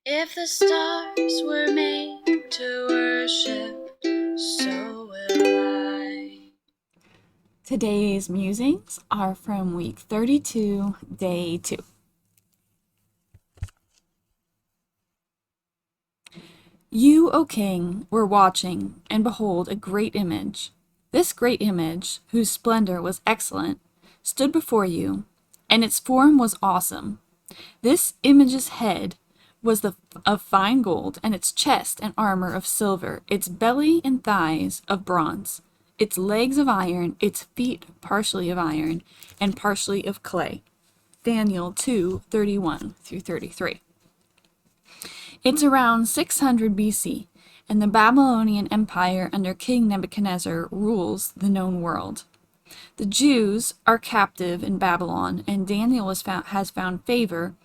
If the stars were made to worship, so will I. Today's musings are from week 32, day 2. You, O king, were watching, and behold, a great image. This great image, whose splendor was excellent, stood before you, and its form was awesome. This image's head was of fine gold, and its chest and armor of silver, its belly and thighs of bronze, its legs of iron, its feet partially of iron, and partially of clay. Daniel 2:31 through 33. It's around 600 BC, and the Babylonian Empire under King Nebuchadnezzar rules the known world. The Jews are captive in Babylon, and Daniel has found favor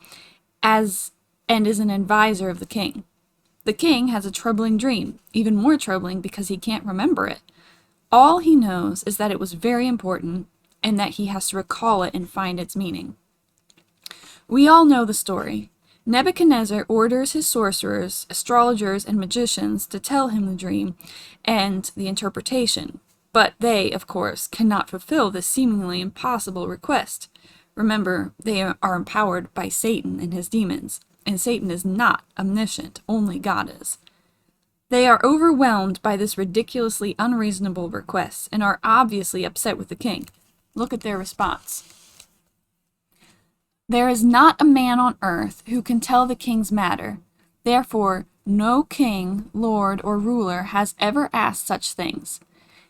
and is an advisor of the king. The king has a troubling dream, even more troubling because he can't remember it. All he knows is that it was very important and that he has to recall it and find its meaning. We all know the story. Nebuchadnezzar orders his sorcerers, astrologers, and magicians to tell him the dream and the interpretation, but they, of course, cannot fulfill this seemingly impossible request. Remember, they are empowered by Satan and his demons, and Satan is not omniscient, only God is. They are overwhelmed by this ridiculously unreasonable request and are obviously upset with the king. Look at their response. There is not a man on earth who can tell the king's matter. Therefore, no king, lord, or ruler has ever asked such things.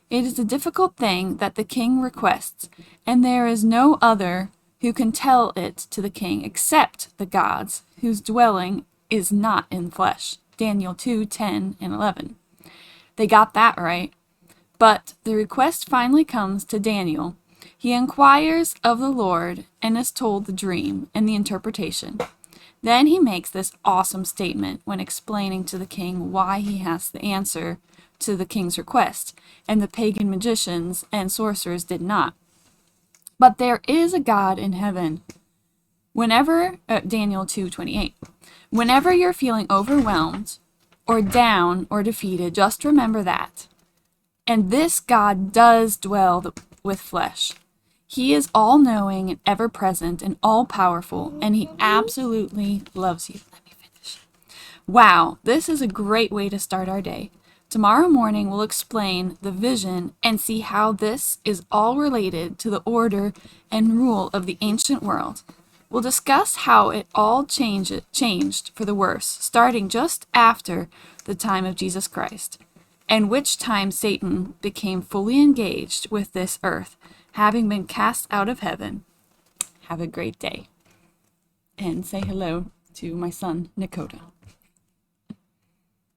It is a difficult thing that the king requests, and there is no other who can tell it to the king except the gods, whose dwelling is not in flesh. Daniel 2:10 and 11. They got that right. But the request finally comes to Daniel. He inquires of the Lord and is told the dream and the interpretation. Then he makes this awesome statement when explaining to the king why he has the answer to the king's request, and the pagan magicians and sorcerers did not. But there is a God in heaven. Daniel 2:28. Whenever you're feeling overwhelmed or down or defeated, just remember that. And this God does dwell with flesh. He is all-knowing and ever-present and all-powerful, and he absolutely loves you. Let me finish. Wow, this is a great way to start our day. Tomorrow morning we'll explain the vision and see how this is all related to the order and rule of the ancient world. We'll discuss how it all changed for the worse, starting just after the time of Jesus Christ, and which time Satan became fully engaged with this earth, having been cast out of heaven. Have a great day. And say hello to my son, Nakota.